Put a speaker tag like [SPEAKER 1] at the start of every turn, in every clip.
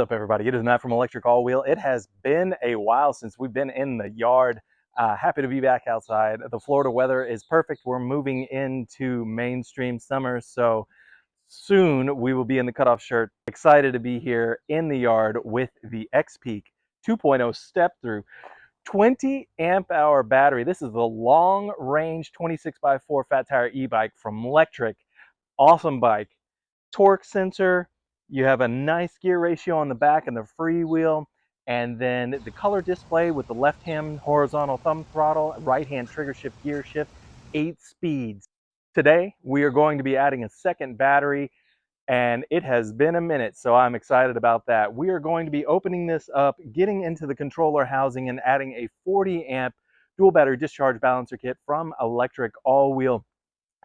[SPEAKER 1] What's up, everybody? It is Matt from ElectricAllWheel. It has been a while since we've been in the yard. Happy to be back outside. The Florida weather is perfect. We're moving into mainstream summer, so soon we will be in the cutoff shirt. Excited to be here in the yard with the XPeak 2.0 step-through 20 amp hour battery. This is the long range 26x4 fat tire e-bike from Lectric. Awesome bike. Torque sensor, you have a nice gear ratio on the back and the freewheel, and then the color display with the left hand horizontal thumb throttle, right hand trigger shift gear shift, 8 speeds. Today we are going to be adding a second battery, and it has been a minute, so I'm excited about that. We are going to be opening this up, getting into the controller housing, and adding a 40 amp dual battery discharge balancer kit from ElectricAllWheel,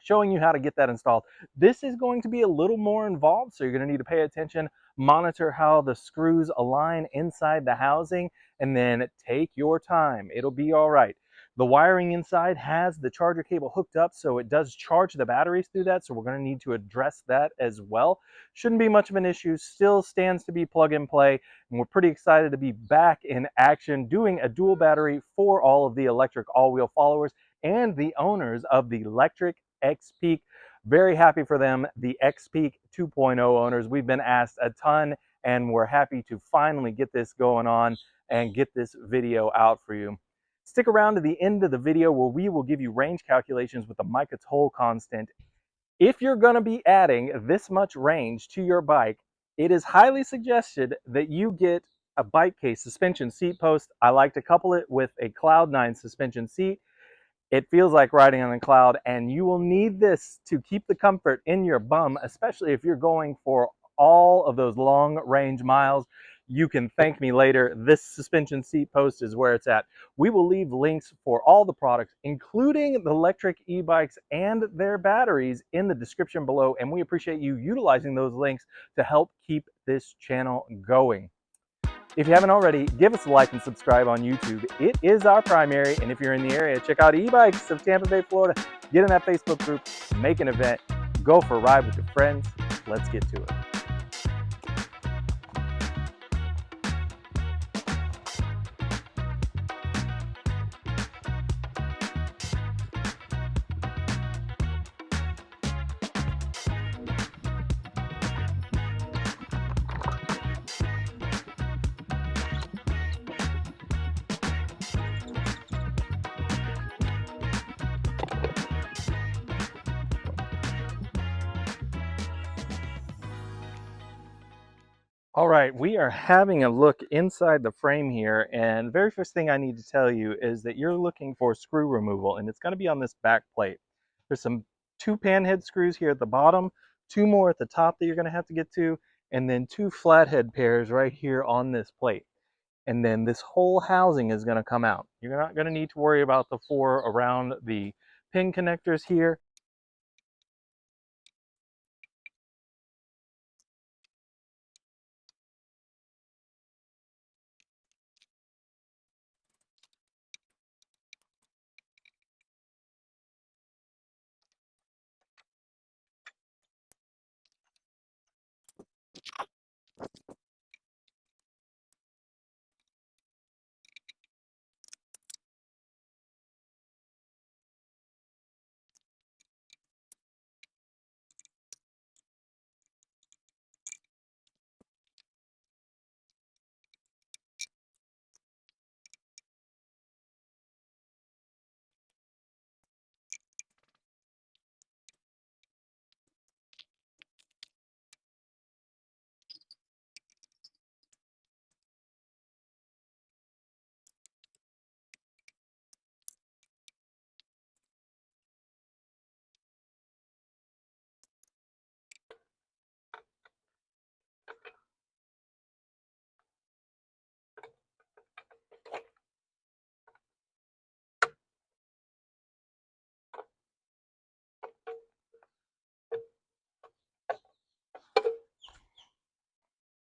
[SPEAKER 1] showing you how to get that installed. This is going to be a little more involved, so you're going to need to pay attention, monitor how the screws align inside the housing, and then take your time. It'll be all right. The wiring inside has the charger cable hooked up, so it does charge the batteries through that, so we're going to need to address that as well. Shouldn't be much of an issue, still stands to be plug and play, and we're pretty excited to be back in action doing a dual battery for all of the ElectricAllWheel followers and the owners of the Lectric XPeak. Very happy for them, the XPeak 2.0 owners. We've been asked a ton, and we're happy to finally get this going on and get this video out for you. Stick around to the end of the video where we will give you range calculations with the Mica toll constant. If you're going to be adding this much range to your bike, it is highly suggested that you get a bike case suspension seat post. I like to couple it with a Cloud9 suspension seat. It feels like riding on a cloud, and you will need this to keep the comfort in your bum, especially if you're going for all of those long range miles. You can thank me later. This suspension seat post is where it's at. We will leave links for all the products, including the Lectric e-bikes and their batteries, in the description below, and we appreciate you utilizing those links to help keep this channel going. If you haven't already, give us a like and subscribe on YouTube. It is our primary, and if you're in the area, check out e-bikes of Tampa Bay, Florida. Get in that Facebook group, make an event, go for a ride with your friends. Let's get to it. All right, we are having a look inside the frame here, and the very first thing I need to tell you is that you're looking for screw removal, and it's going to be on this back plate. There's some 2 panhead screws here at the bottom, 2 more at the top that you're going to have to get to, and then 2 flathead pairs right here on this plate. And then this whole housing is going to come out. You're not going to need to worry about the 4 around the pin connectors here.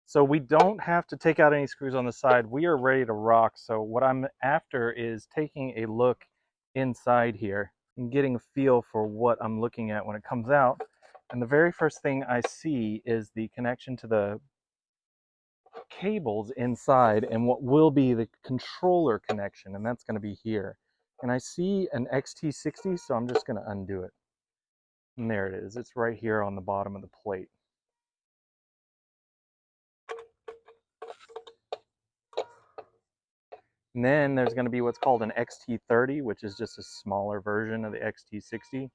[SPEAKER 1] So we don't have to take out any screws on the side. We are ready to rock. So what I'm after is taking a look inside here and getting a feel for what I'm looking at when it comes out. And the very first thing I see is the connection to the cables inside and what will be the controller connection, and that's going to be here. And I see an XT60, so I'm just going to undo it. And there it is. It's right here on the bottom of the plate. And then there's going to be what's called an XT30, which is just a smaller version of the XT60.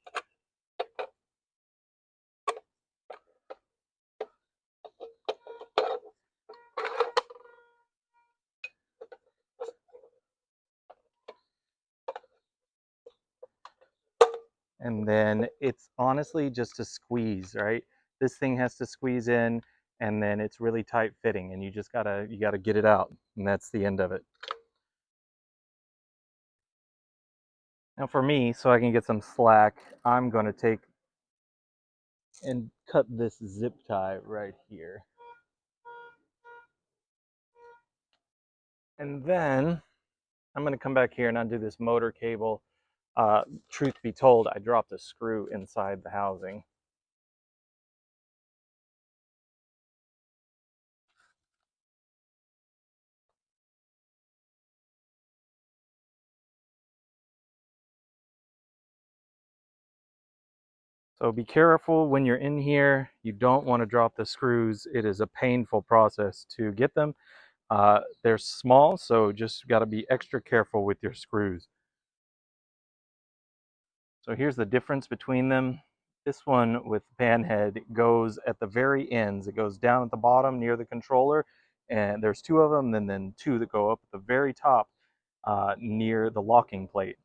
[SPEAKER 1] And then it's honestly just a squeeze, right? This thing has to squeeze in, and then it's really tight fitting, and you gotta get it out, and that's the end of it. Now for me, so I can get some slack, I'm gonna take and cut this zip tie right here. And then I'm gonna come back here and undo this motor cable. Truth be told, I dropped a screw inside the housing. So be careful when you're in here. You don't want to drop the screws. It is a painful process to get them. They're small, so just got to be extra careful with your screws. So here's the difference between them. This one with band head goes at the very ends. It goes down at the bottom near the controller, and there's two of them, and then two that go up at the very top near the locking plate.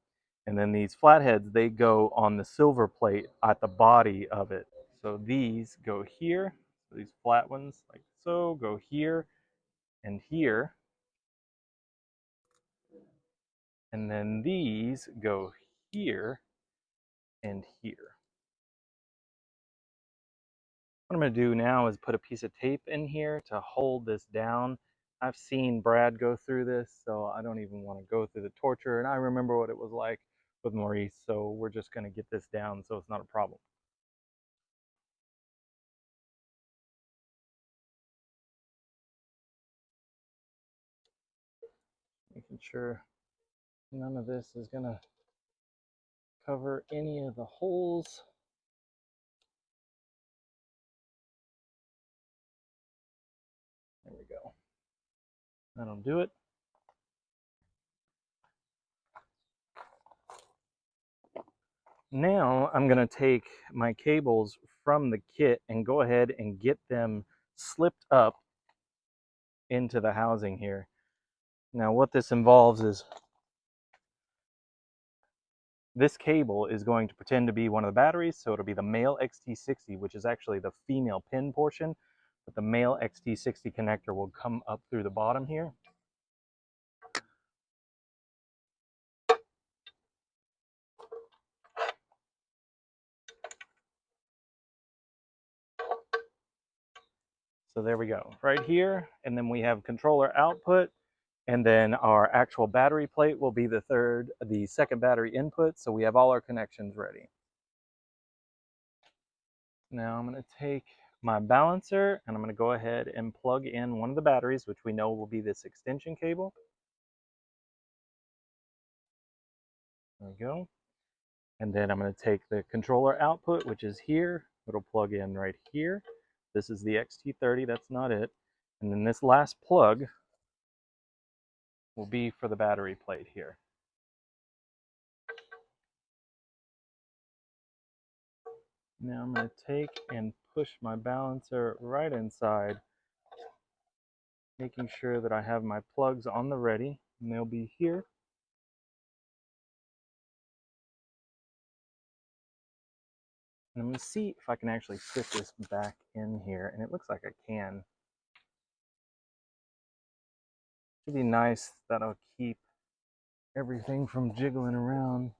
[SPEAKER 1] And then these flatheads, they go on the silver plate at the body of it. So these go here. So these flat ones, like so, go here and here. And then these go here and here. What I'm going to do now is put a piece of tape in here to hold this down. I've seen Brad go through this, so I don't even want to go through the torture. And I remember what it was like with Maurice, so we're just going to get this down so it's not a problem. Making sure none of this is going to cover any of the holes. There we go. That'll do it. Now I'm going to take my cables from the kit and go ahead and get them slipped up into the housing here. Now what this involves is this cable is going to pretend to be one of the batteries, so it'll be the male XT60, which is actually the female pin portion, but the male XT60 connector will come up through the bottom here. So there we go, right here, and then we have controller output, and then our actual battery plate will be the second battery input, so we have all our connections ready. Now I'm going to take my balancer and I'm going to go ahead and plug in one of the batteries, which we know will be this extension cable. There we go. And then I'm going to take the controller output, which is here. It'll plug in right here. This is the XT30, that's not it. And then this last plug will be for the battery plate here. Now I'm going to take and push my balancer right inside, making sure that I have my plugs on the ready, and they'll be here. And I'm going to see if I can actually fit this back in here, and it looks like I can. It'd be nice, that'll keep everything from jiggling around.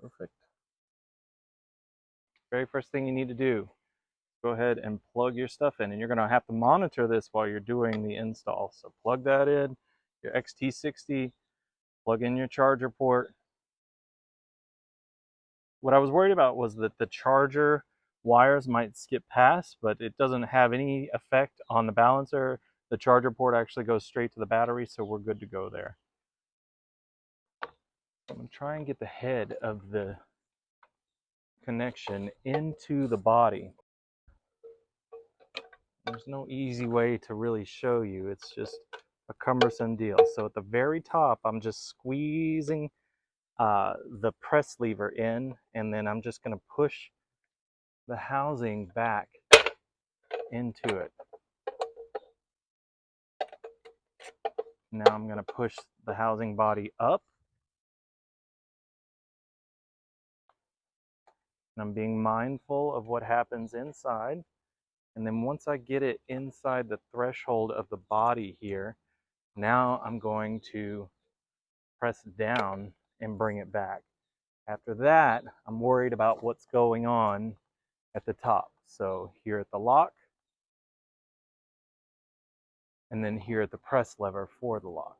[SPEAKER 1] Perfect. Very first thing you need to do, go ahead and plug your stuff in, and you're going to have to monitor this while you're doing the install. So plug that in, your XT60, plug in your charger port. What I was worried about was that the charger wires might skip past, but it doesn't have any effect on the balancer. The charger port actually goes straight to the battery, so we're good to go there. I'm going to try and get the head of the connection into the body. There's no easy way to really show you. It's just a cumbersome deal. So at the very top, I'm just squeezing the press lever in, and then I'm just going to push the housing back into it. Now I'm going to push the housing body up. And I'm being mindful of what happens inside. And then once I get it inside the threshold of the body here, now I'm going to press down and bring it back. After that, I'm worried about what's going on at the top. So here at the lock, and then here at the press lever for the lock.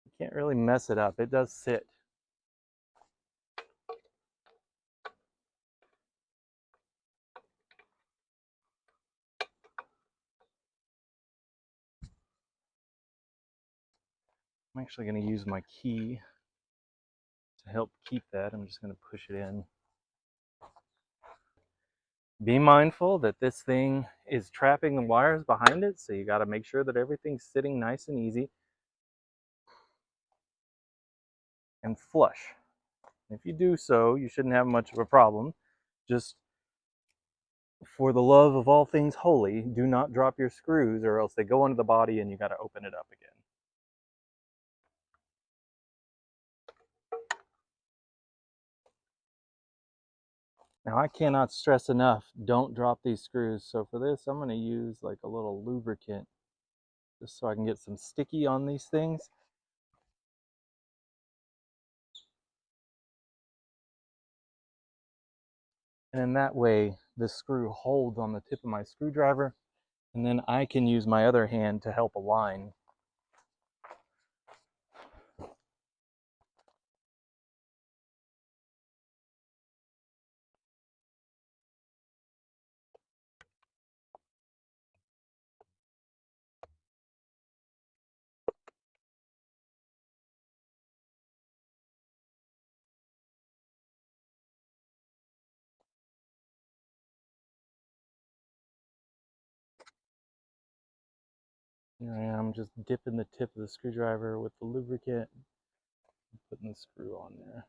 [SPEAKER 1] You can't really mess it up. It does sit. I'm actually going to use my key to help keep that. I'm just going to push it in. Be mindful that this thing is trapping the wires behind it, so you got to make sure that everything's sitting nice and easy and flush. If you do so, you shouldn't have much of a problem. Just for the love of all things holy, do not drop your screws, or else they go into the body and you got to open it up again. Now I cannot stress enough, don't drop these screws. So for this, I'm going to use like a little lubricant just so I can get some sticky on these things. And in that way, the screw holds on the tip of my screwdriver, and then I can use my other hand to help align. Here I am, just dipping the tip of the screwdriver with the lubricant and putting the screw on there.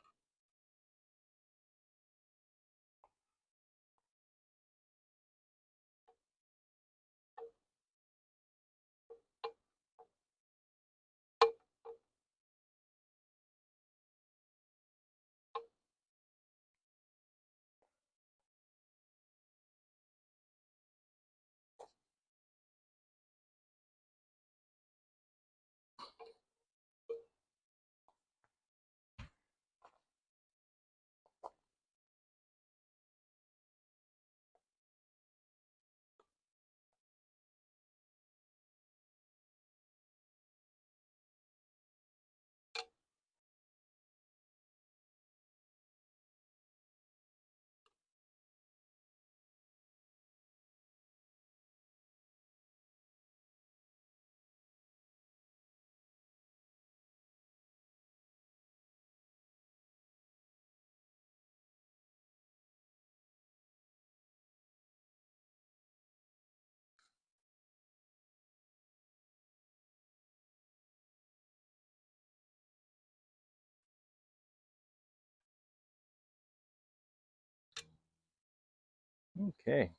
[SPEAKER 1] Okay.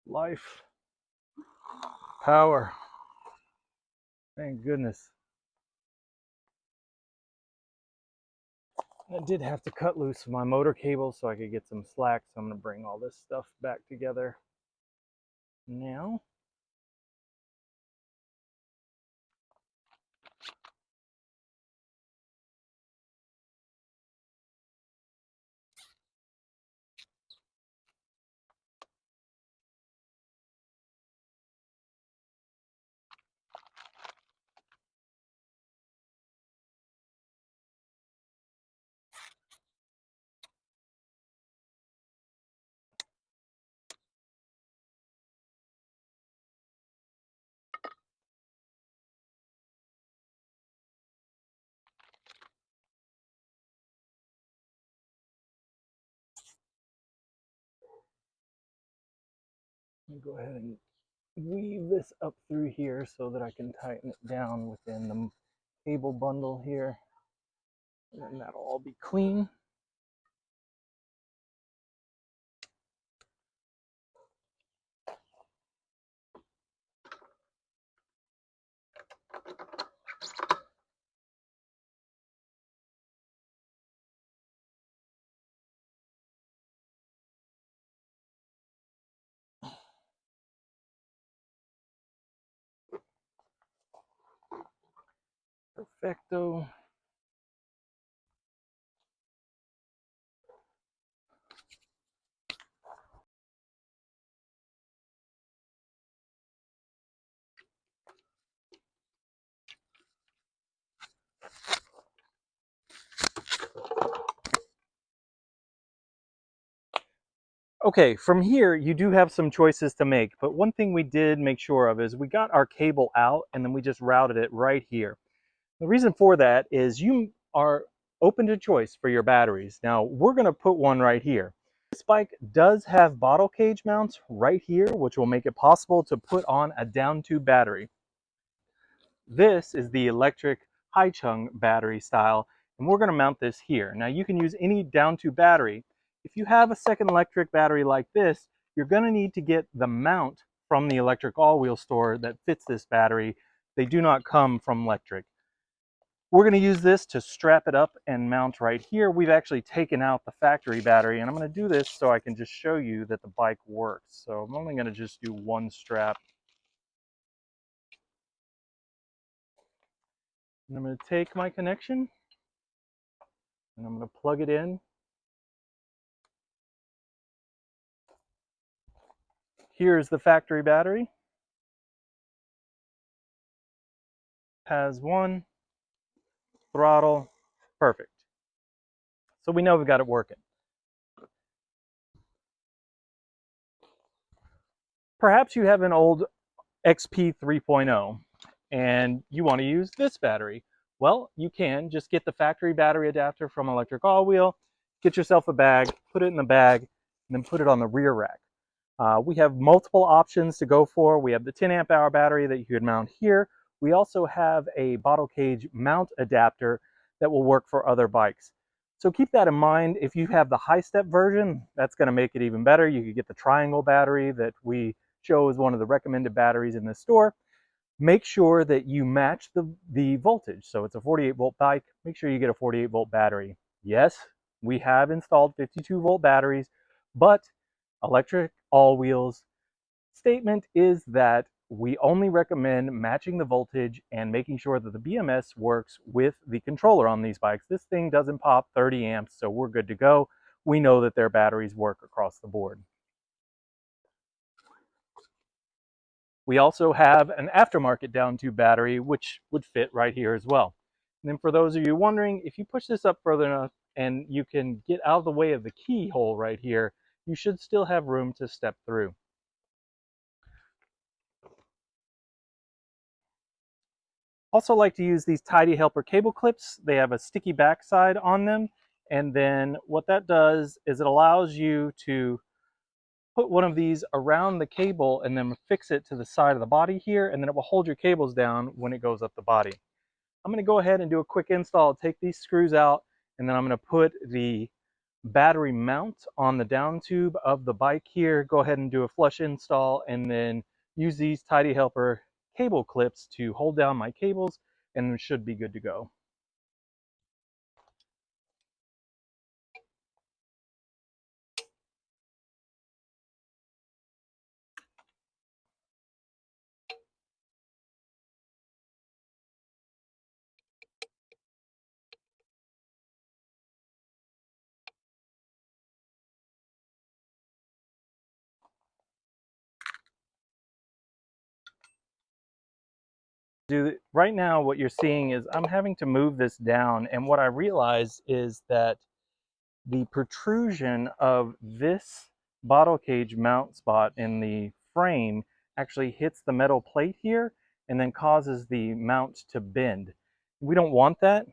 [SPEAKER 1] Life, power, thank goodness. I did have to cut loose my motor cable so I could get some slack, so I'm going to bring all this stuff back together now. Let me go ahead and weave this up through here so that I can tighten it down within the cable bundle here. And that'll all be clean. Perfecto. Okay, from here, you do have some choices to make, but one thing we did make sure of is we got our cable out and then we just routed it right here. The reason for that is you are open to choice for your batteries. Now, we're gonna put one right here. This bike does have bottle cage mounts right here, which will make it possible to put on a down tube battery. This is the electric high chung battery style, and we're going to mount this here. Now you can use any down tube battery. If you have a second electric battery like this, you're going to need to get the mount from the ElectricAllWheel store that fits this battery. They do not come from Lectric. We're going to use this to strap it up and mount right here. We've actually taken out the factory battery, and I'm going to do this so I can just show you that the bike works. So I'm only going to just do one strap. And I'm going to take my connection and I'm going to plug it in. Here's the factory battery. Has one, throttle, perfect. So we know we've got it working. Perhaps you have an old XP 3.0 and you want to use this battery. Well, you can just get the factory battery adapter from ElectricAllWheel, get yourself a bag, put it in the bag, and then put it on the rear rack. We have multiple options to go for. We have the 10 amp hour battery that you could mount here. We also have a bottle cage mount adapter that will work for other bikes. So keep that in mind. If you have the high step version, that's going to make it even better. You could get the triangle battery that we show as one of the recommended batteries in the store. Make sure that you match the voltage. So it's a 48 volt bike. Make sure you get a 48 volt battery. Yes, we have installed 52 volt batteries, but ElectricAllWheel's statement is that we only recommend matching the voltage and making sure that the BMS works with the controller on these bikes. This thing doesn't pop 30 amps, so we're good to go. We know that their batteries work across the board. We also have an aftermarket down tube battery, which would fit right here as well. And then for those of you wondering, if you push this up further enough and you can get out of the way of the keyhole right here, you should still have room to step through. Also like to use these Tidy Helper cable clips. They have a sticky backside on them. And then what that does is it allows you to put one of these around the cable and then fix it to the side of the body here, and then it will hold your cables down when it goes up the body. I'm going to go ahead and do a quick install, take these screws out, and then I'm going to put the battery mount on the down tube of the bike here, go ahead and do a flush install, and then use these Tidy Helper cable clips to hold down my cables, and it should be good to go. Right now what you're seeing is I'm having to move this down, and what I realize is that the protrusion of this bottle cage mount spot in the frame actually hits the metal plate here and then causes the mount to bend. We don't want that.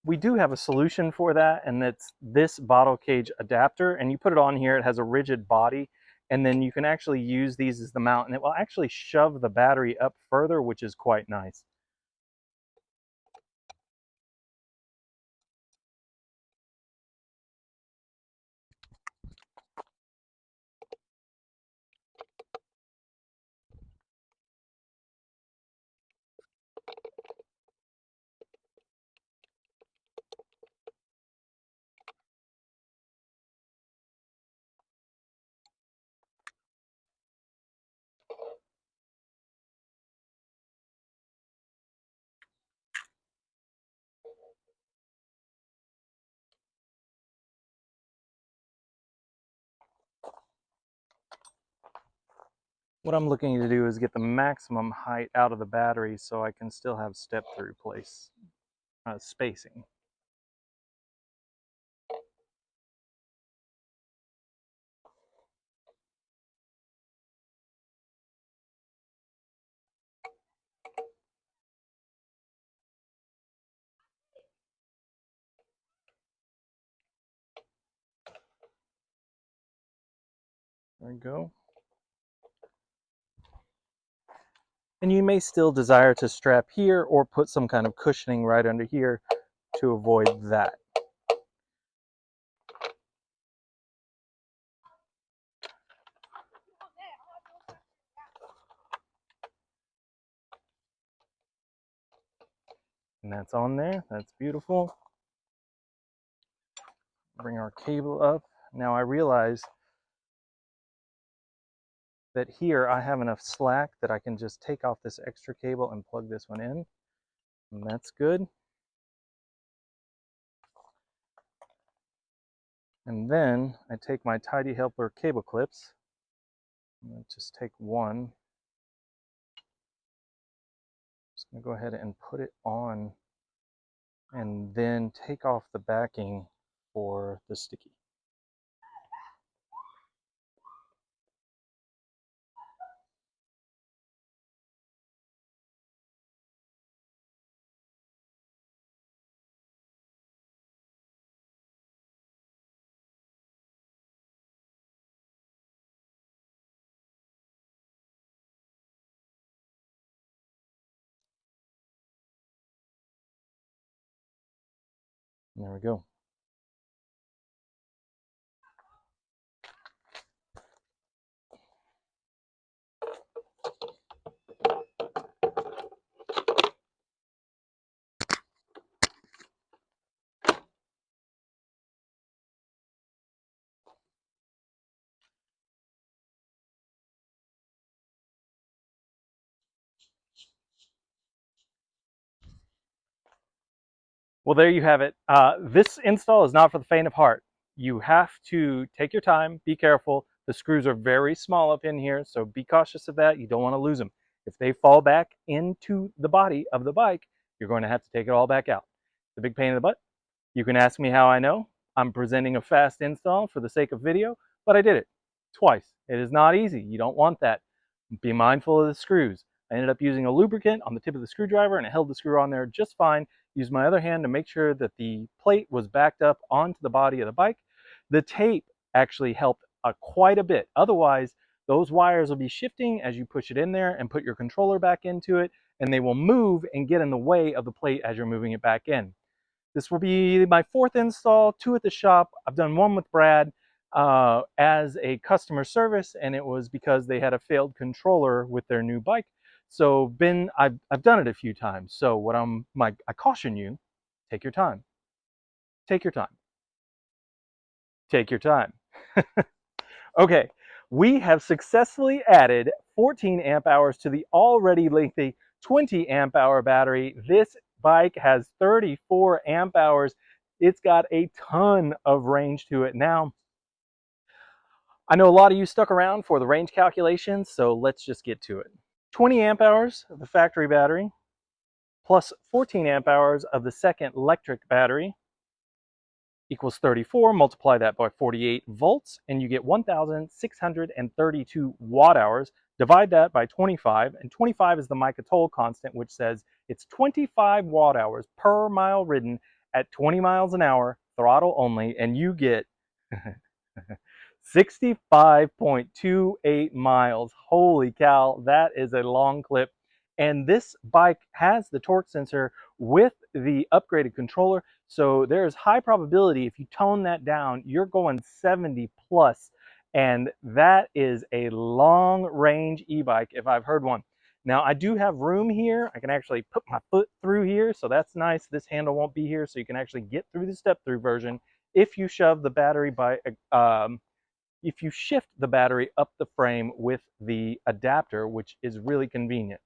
[SPEAKER 1] We do have a solution for that, and it's this bottle cage adapter, and you put it on here. It has a rigid body, and then you can actually use these as the mount, and it will actually shove the battery up further, which is quite nice. What I'm looking to do is get the maximum height out of the battery so I can still have step-through spacing. There we go. And you may still desire to strap here or put some kind of cushioning right under here to avoid that. And that's on there. That's beautiful. Bring our cable up. Now I realize that here I have enough slack that I can just take off this extra cable and plug this one in. And that's good. And then I take my Tidy Helper cable clips. I'm going to just take one. Just going to go ahead and put it on, and then take off the backing for the sticky. And there we go. Well, there you have it. This install is not for the faint of heart. You have to take your time, be careful. The screws are very small up in here, so be cautious of that. You don't want to lose them. If they fall back into the body of the bike, you're going to have to take it all back out. It's a big pain in the butt. You can ask me how I know. I'm presenting a fast install for the sake of video, but I did it twice. It is not easy. You don't want that. Be mindful of the screws. I ended up using a lubricant on the tip of the screwdriver, and it held the screw on there just fine. Used my other hand to make sure that the plate was backed up onto the body of the bike. The tape actually helped quite a bit. Otherwise, those wires will be shifting as you push it in there and put your controller back into it, and they will move and get in the way of the plate as you're moving it back in. This will be my 4th install, 2 at the shop. I've done 1 with Brad as a customer service, and it was because they had a failed controller with their new bike. So I've done it a few times. So I caution you, take your time. Take your time. Take your time. Okay, we have successfully added 14 amp hours to the already lengthy 20 amp hour battery. This bike has 34 amp hours. It's got a ton of range to it. Now, I know a lot of you stuck around for the range calculations, so let's just get to it. 20 amp hours of the factory battery plus 14 amp hours of the second Lectric battery equals 34. Multiply that by 48 volts and you get 1,632 watt hours. Divide that by 25, and 25 is the Mica-Toll constant, which says it's 25 watt hours per mile ridden at 20 miles an hour, throttle only, and you get 65.28 miles. Holy cow, that is a long clip. And this bike has the torque sensor with the upgraded controller, so there's high probability if you tone that down, you're going 70 plus, and that is a long range e-bike if I've heard one. Now I do have room here. I can actually put my foot through here, so that's nice. This handle won't be here, so you can actually get through the step-through version if you shove the battery by if you shift the battery up the frame with the adapter, which is really convenient.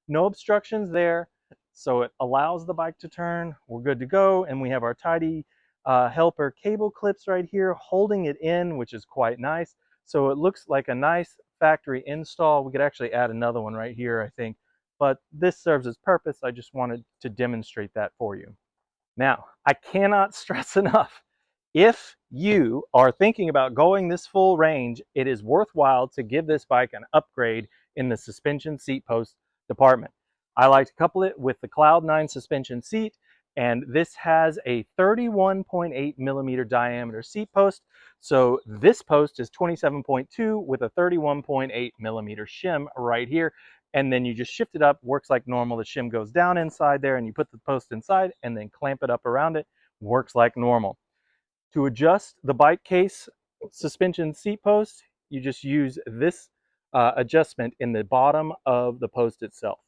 [SPEAKER 1] No obstructions there, so it allows the bike to turn. We're good to go, and we have our tidy helper cable clips right here holding it in, which is quite nice. So it looks like a nice factory install. We could actually add another one right here, I think, but this serves its purpose. I just wanted to demonstrate that for you. Now, I cannot stress enough, if you are thinking about going this full range, it is worthwhile to give this bike an upgrade in the suspension seat post department. I like to couple it with the Cloud 9 suspension seat, and this has a 31.8 millimeter diameter seat post. So this post is 27.2 with a 31.8 millimeter shim right here. And then you just shift it up, works like normal. The shim goes down inside there and you put the post inside and then clamp it up around it, works like normal. To adjust the bike case suspension seat post, you just use this adjustment in the bottom of the post itself.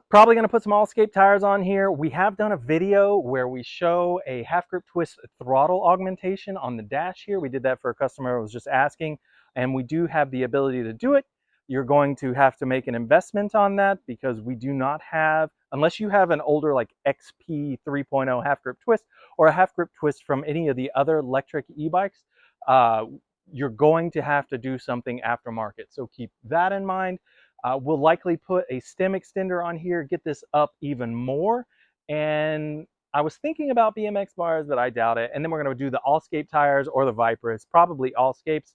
[SPEAKER 1] Probably going to put some Allscape tires on here. We have done a video where we show a half grip twist throttle augmentation on the dash here. We did that for a customer who was just asking, and we do have the ability to do it. You're going to have to make an investment on that because we do not have, unless you have an older like XP 3.0 half grip twist or a half grip twist from any of the other Lectric e-bikes, you're going to have to do something aftermarket. So keep that in mind. We'll likely put a stem extender on here, get this up even more. And I was thinking about BMX bars, but I doubt it. And then we're going to do the Allscape tires or the Viperis, probably Allscapes.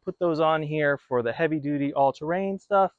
[SPEAKER 1] Put those on here for the heavy duty all-terrain stuff,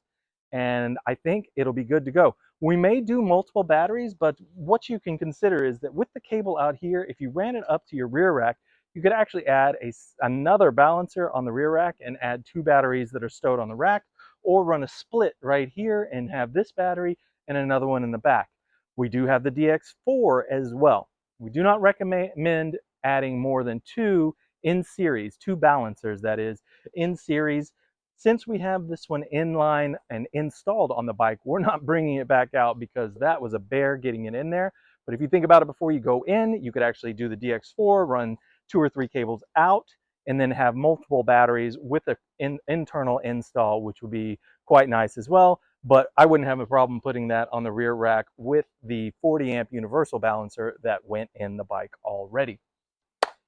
[SPEAKER 1] and I think it'll be good to go. We may do multiple batteries, but what you can consider is that with the cable out here, if you ran it up to your rear rack, you could actually add another balancer on the rear rack and add 2 batteries that are stowed on the rack, or run a split right here and have this battery and another one in the back. We do have the DX4 as well. We do not recommend adding more than 2 in series, 2 balancers that is, in series. Since we have this one inline and installed on the bike, we're not bringing it back out because that was a bear getting it in there. But if you think about it before you go in, you could actually do the DX4, run 2 or 3 cables out, and then have multiple batteries with an internal install, which would be quite nice as well. But I wouldn't have a problem putting that on the rear rack with the 40 amp universal balancer that went in the bike already.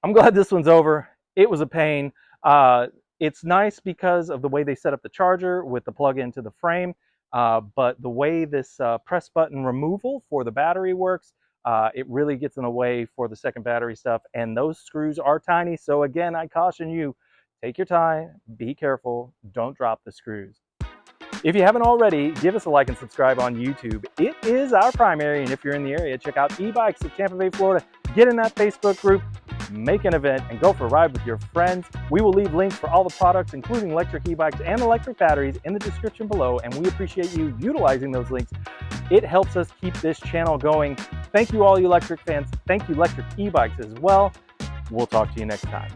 [SPEAKER 1] I'm glad this one's over. It was a pain. It's nice because of the way they set up the charger with the plug into the frame, but the way this press button removal for the battery works, it really gets in the way for the second battery stuff, and those screws are tiny. So again, I caution you, take your time, be careful, don't drop the screws. If you haven't already, give us a like and subscribe on YouTube. It is our primary, and if you're in the area, check out e-bikes at Tampa Bay, Florida. Get in that Facebook group. make an event, and go for a ride with your friends. We will leave links for all the products, including electric e-bikes and electric batteries, in the description below, and we appreciate you utilizing those links. It helps us keep this channel going. Thank you, all you electric fans. Thank you, Lectric e-bikes, as well. We'll talk to you next time.